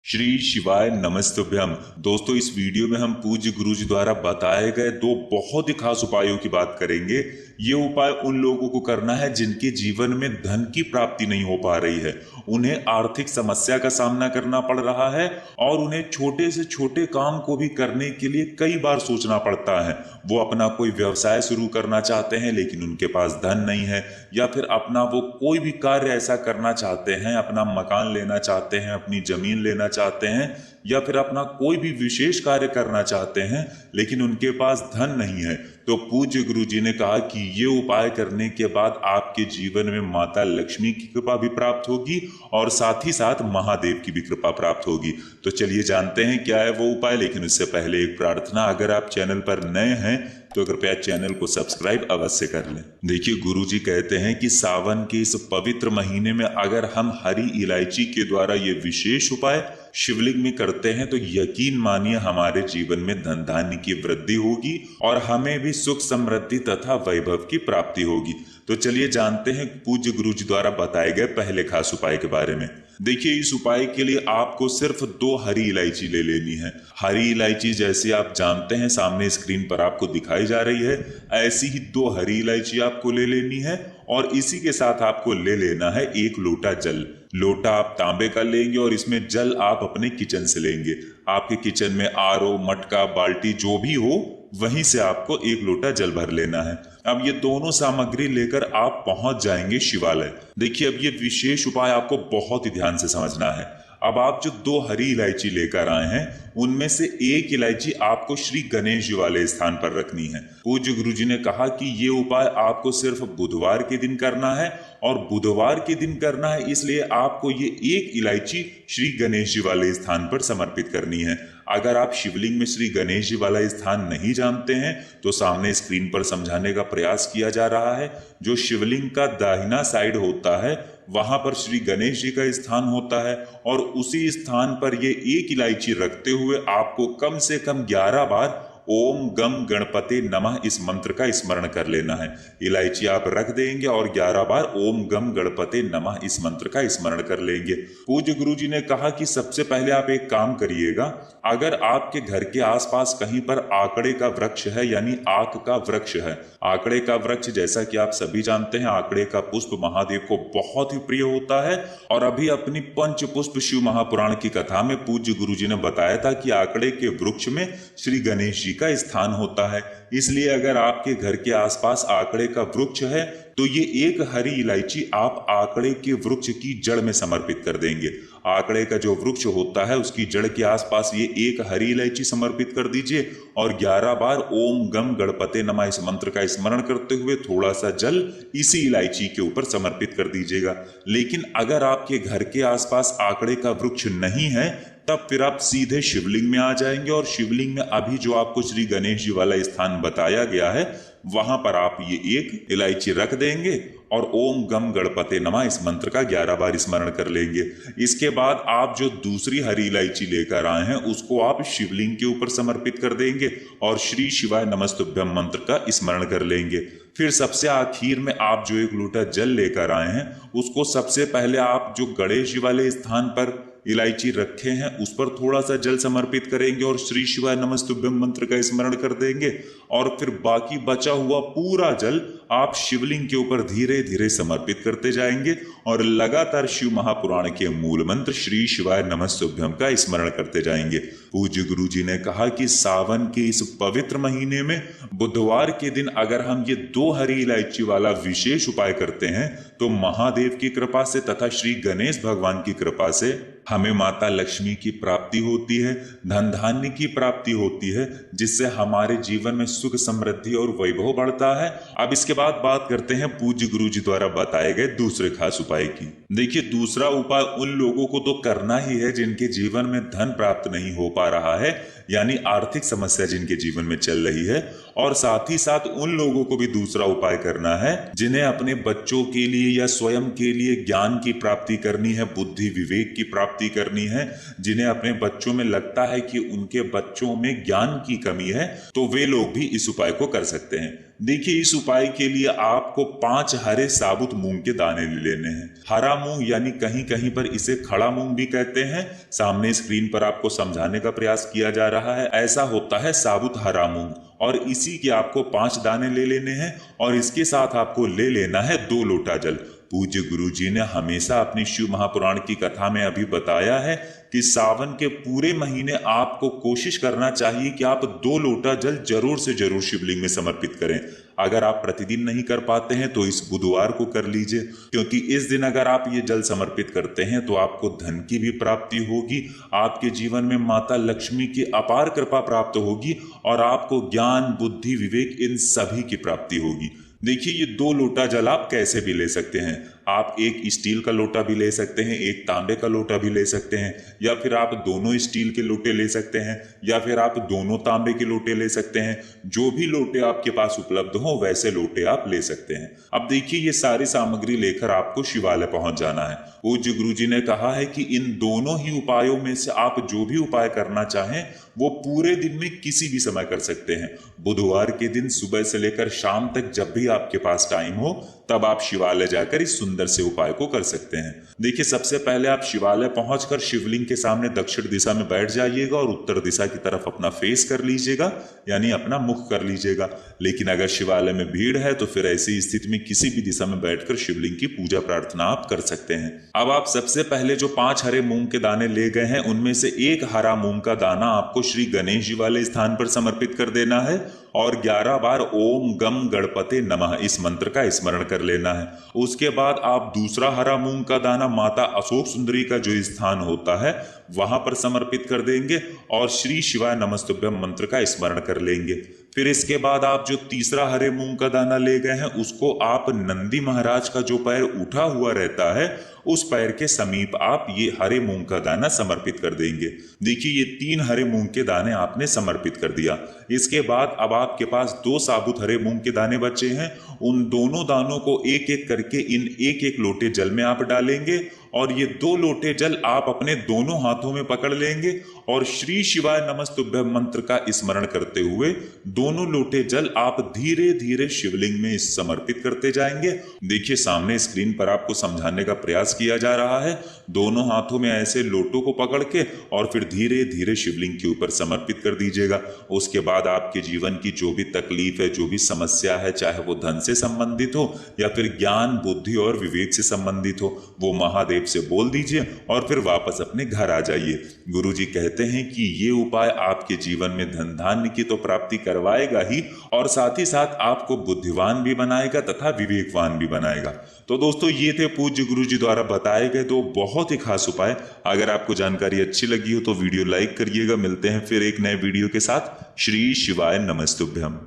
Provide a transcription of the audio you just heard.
श्री शिवाय नमस्तुभ्यम। दोस्तों, इस वीडियो में हम पूज्य गुरु जी द्वारा बताए गए दो बहुत ही खास उपायों की बात करेंगे। ये उपाय उन लोगों को करना है जिनके जीवन में धन की प्राप्ति नहीं हो पा रही है, उन्हें आर्थिक समस्या का सामना करना पड़ रहा है और उन्हें छोटे से छोटे काम को भी करने के लिए कई बार सोचना पड़ता है। वो अपना कोई व्यवसाय शुरू करना चाहते हैं लेकिन उनके पास धन नहीं है, या फिर अपना वो कोई भी कार्य ऐसा करना चाहते हैं, अपना मकान लेना चाहते हैं, अपनी जमीन लेना चाहते हैं, या फिर अपना कोई भी विशेष कार्य करना चाहते हैं लेकिन उनके पास धन नहीं है। तो पूज्य गुरु जी ने कहा कि ये उपाय करने के बाद आपके जीवन में माता लक्ष्मी की कृपा भी प्राप्त होगी और साथ ही साथ महादेव की भी कृपा प्राप्त होगी। तो चलिए जानते हैं क्या है वो उपाय। लेकिन उससे पहले एक प्रार्थना, अगर आप चैनल पर नए हैं तो कृपया चैनल को सब्सक्राइब अवश्य कर लें। देखिए, गुरु जी कहते हैं कि सावन के इस पवित्र महीने में अगर हम हरी इलायची के द्वारा ये विशेष उपाय शिवलिंग में करते हैं तो यकीन मानिए हमारे जीवन में धन धान्य की वृद्धि होगी और हमें भी सुख समृद्धि तथा वैभव की प्राप्ति होगी। तो चलिए जानते हैं पूज्य गुरु जी द्वारा बताए गए पहले खास उपाय के बारे में। देखिए, इस उपाय के लिए आपको सिर्फ 2 हरी इलायची ले लेनी है। हरी इलायची जैसे आप जानते हैं सामने स्क्रीन पर आपको दिखाई जा रही है, ऐसी ही 2 हरी इलायची आपको ले लेनी है और इसी के साथ आपको ले लेना है 1 लोटा जल। लोटा आप तांबे का लेंगे और इसमें जल आप अपने किचन से लेंगे। आपके किचन में आरओ, मटका, बाल्टी जो भी हो वहीं से आपको 1 लोटा जल भर लेना है। अब ये दोनों सामग्री लेकर आप पहुंच जाएंगे शिवालय। देखिए, अब ये विशेष उपाय आपको बहुत ही ध्यान से समझना है। अब आप जो 2 हरी इलायची लेकर आए हैं उनमें से 1 इलायची आपको श्री गणेश जी वाले स्थान पर रखनी है। पूज्य गुरु जी ने कहा कि ये उपाय आपको सिर्फ बुधवार के दिन करना है और बुधवार के दिन करना है, इसलिए आपको ये 1 इलायची श्री गणेश जी वाले स्थान पर समर्पित करनी है। अगर आप शिवलिंग में श्री गणेश जी वाला स्थान नहीं जानते हैं तो सामने स्क्रीन पर समझाने का प्रयास किया जा रहा है। जो शिवलिंग का दाहिना साइड होता है वहां पर श्री गणेश जी का स्थान होता है और उसी स्थान पर ये 1 इलायची रखते हुए आपको कम से कम 11 बार ओम गम गणपते नमः इस मंत्र का स्मरण कर लेना है। इलायची आप रख देंगे और 11 बार ओम गम गणपते नमः इस मंत्र का स्मरण कर लेंगे। पूज्य गुरु जी ने कहा कि सबसे पहले आप एक काम करिएगा, अगर आपके घर के आसपास कहीं पर आकड़े का वृक्ष है यानी आक का वृक्ष है। आकड़े का वृक्ष जैसा कि आप सभी जानते हैं, आकड़े का पुष्प महादेव को बहुत ही प्रिय होता है और अभी अपनी पंच पुष्प शिव महापुराण की कथा में पूज्य गुरु जी ने बताया था कि आकड़े के वृक्ष में श्री गणेश जी का स्थान होता है। इसलिए अगर आपके घर के आसपास आकड़े का वृक्ष है तो ये 1 हरी इलायची आप आकड़े के वृक्ष की जड़ में समर्पित कर देंगे। आकड़े का जो वृक्ष होता है उसकी जड़ के आसपास ये 1 हरी इलायची समर्पित कर दीजिए और 11 बार ओम गम गणपते नमः इस मंत्र का स्मरण करते हुए थोड़ा सा जल इसी इलायची के ऊपर समर्पित कर दीजिएगा। लेकिन अगर आपके घर के आसपास आकड़े का वृक्ष नहीं है तब फिर आप सीधे शिवलिंग में आ जाएंगे और शिवलिंग में अभी जो आपको श्री गणेश जी वाला स्थान बताया गया है वहां पर आप ये 1 इलायची रख देंगे और ओम गम गणपते नमः इस मंत्र का 11 बार स्मरण कर लेंगे। इसके बाद आप जो दूसरी हरी इलायची लेकर आए हैं उसको आप शिवलिंग के ऊपर समर्पित कर देंगे और श्री शिवाय नमस्तुभ्यम मंत्र का स्मरण कर लेंगे। फिर सबसे आखिर में आप जो 1 लोटा जल लेकर आए हैं उसको सबसे पहले आप जो गणेश जी वाले स्थान पर इलायची रखे हैं उस पर थोड़ा सा जल समर्पित करेंगे और श्री शिवाय नमस्तुभ्यम मंत्र का स्मरण कर देंगे और फिर बाकी बचा हुआ पूरा जल आप शिवलिंग के ऊपर धीरे धीरे समर्पित करते जाएंगे और लगातार शिव महापुराण के मूल मंत्र श्री शिवाय नमस्तुभ्यम का स्मरण करते जाएंगे। पूज्य गुरु जी ने कहा कि सावन के इस पवित्र महीने में बुधवार के दिन अगर हम ये 2 हरी इलायची वाला विशेष उपाय करते हैं तो महादेव की कृपा से तथा श्री गणेश भगवान की कृपा से हमें माता लक्ष्मी की प्राप्ति होती है, धन धान्य की प्राप्ति होती है, जिससे हमारे जीवन में सुख समृद्धि और वैभव बढ़ता है। अब इसके बाद बात करते हैं पूज्य गुरु जी द्वारा बताए गए दूसरे खास उपाय की। देखिए, दूसरा उपाय उन लोगों को तो करना ही है जिनके जीवन में धन प्राप्त नहीं हो पा रहा है, यानी आर्थिक समस्या जिनके जीवन में चल रही है, और साथ ही साथ उन लोगों को भी दूसरा उपाय करना है जिन्हें अपने बच्चों के लिए या स्वयं के लिए ज्ञान की प्राप्ति करनी है, बुद्धि विवेक की प्राप्ति करनी है, जिन्हें अपने बच्चों में लगता है कि उनके बच्चों में ज्ञान की कमी है, तो वे लोग भी इस उपाय को कर सकते हैं। देखिए, इस उपाय के लिए आप आपको 5 हरे साबुत मूंग के दाने ले लेने हैं। हरा मूंग यानी कहीं कहीं पर इसे खड़ा मूंग भी कहते हैं। सामने स्क्रीन पर आपको समझाने का प्रयास किया जा रहा है। ऐसा होता है साबुत हरा मूंग, और इसी के आपको 5 दाने ले लेने हैं और इसके साथ आपको ले लेना है 2 लोटा जल। पूज्य गुरु जी ने हमेशा अपनी शिव महापुराण की कथा में अभी बताया है कि सावन के पूरे महीने आपको कोशिश करना चाहिए कि आप 2 लोटा जल जरूर से जरूर शिवलिंग में समर्पित करें। अगर आप प्रतिदिन नहीं कर पाते हैं तो इस बुधवार को कर लीजिए, क्योंकि इस दिन अगर आप ये जल समर्पित करते हैं तो आपको धन की भी प्राप्ति होगी, आपके जीवन में माता लक्ष्मी की अपार कृपा प्राप्त होगी और आपको ज्ञान, बुद्धि, विवेक इन सभी की प्राप्ति होगी। देखिए, ये 2 लोटा जल आप कैसे भी ले सकते हैं। आप एक स्टील का लोटा भी ले सकते हैं, एक तांबे का लोटा भी ले सकते हैं, या फिर आप दोनों स्टील के लोटे ले सकते हैं, या फिर आप दोनों तांबे के लोटे ले सकते हैं। जो भी लोटे आपके पास उपलब्ध हो वैसे लोटे आप ले सकते हैं। अब देखिए, ये सारी सामग्री लेकर आपको शिवालय पहुंच जाना है। पूज्य गुरु जी ने कहा है कि इन दोनों ही उपायों में से आप जो भी उपाय करना चाहें वो पूरे दिन में किसी भी समय कर सकते हैं। बुधवार के दिन सुबह से लेकर शाम तक जब भी आपके पास टाइम हो तब आप शिवालय जाकर इस सुंदर से उपाय को कर सकते हैं। देखिए, सबसे पहले आप शिवालय पहुंचकर शिवलिंग के सामने दक्षिण दिशा में बैठ जाइएगा और उत्तर दिशा की तरफ अपना फेस कर लीजिएगा, यानी अपना मुख कर लीजिएगा। लेकिन अगर शिवालय में भीड़ है तो फिर ऐसी स्थिति में किसी भी दिशा में बैठकर शिवलिंग की पूजा प्रार्थना आप कर सकते हैं। अब आप सबसे पहले जो 5 हरे मूंग के दाने ले गए हैं उनमें से एक हरा मूंग का दाना आपको श्री गणेश जी वाले स्थान पर समर्पित कर देना है और 11 बार ओम गम गणपते नमः इस मंत्र का स्मरण कर लेना है। उसके बाद आप दूसरा हरा मूंग का दाना माता अशोक सुंदरी का जो स्थान होता है वहां पर समर्पित कर देंगे और श्री शिवाय नमस्तुभ्यम मंत्र का स्मरण कर लेंगे। फिर इसके बाद आप जो तीसरा हरे मूंग का दाना ले गए हैं उसको आप नंदी महाराज का जो पैर उठा हुआ रहता है उस पैर के समीप आप ये हरे मूंग का दाना समर्पित कर देंगे। देखिए, ये 3 हरे मूंग के दाने आपने समर्पित कर दिया। इसके बाद अब आपके पास 2 साबुत हरे मूंग के दाने बचे हैं। उन दोनों दानों को एक एक करके इन एक एक लोटे जल में आप डालेंगे और ये 2 लोटे जल आप अपने दोनों हाथों में पकड़ लेंगे और श्री शिवाय नमस्तुभ्यम मंत्र का स्मरण करते हुए दोनों लोटे जल आप धीरे धीरे शिवलिंग में समर्पित करते जाएंगे। देखिए, सामने स्क्रीन पर आपको समझाने का प्रयास किया जा रहा है। दोनों हाथों में ऐसे लोटों को पकड़ के और फिर धीरे धीरे शिवलिंग के ऊपर समर्पित कर दीजिएगा। उसके बाद आपके जीवन की जो भी तकलीफ है, जो भी समस्या है, चाहे वो धन से संबंधित हो या फिर ज्ञान, बुद्धि और विवेक से संबंधित हो, वो महादेव से बोल दीजिए और फिर वापस अपने घर आ जाइए। गुरुजी कहते हैं कि ये उपाय आपके जीवन में धन धान्य की तो प्राप्ति करवाएगा ही और साथ ही साथ आपको बुद्धिवान भी बनाएगा तथा विवेकवान भी बनाएगा। तो दोस्तों, ये थे पूज्य गुरुजी द्वारा बताए गए 2 बहुत ही खास उपाय। अगर आपको जानकारी अच्छी लगी हो तो वीडियो लाइक करिएगा। मिलते हैं फिर एक नए वीडियो के साथ। श्री शिवाय नमस्तुभ्यम।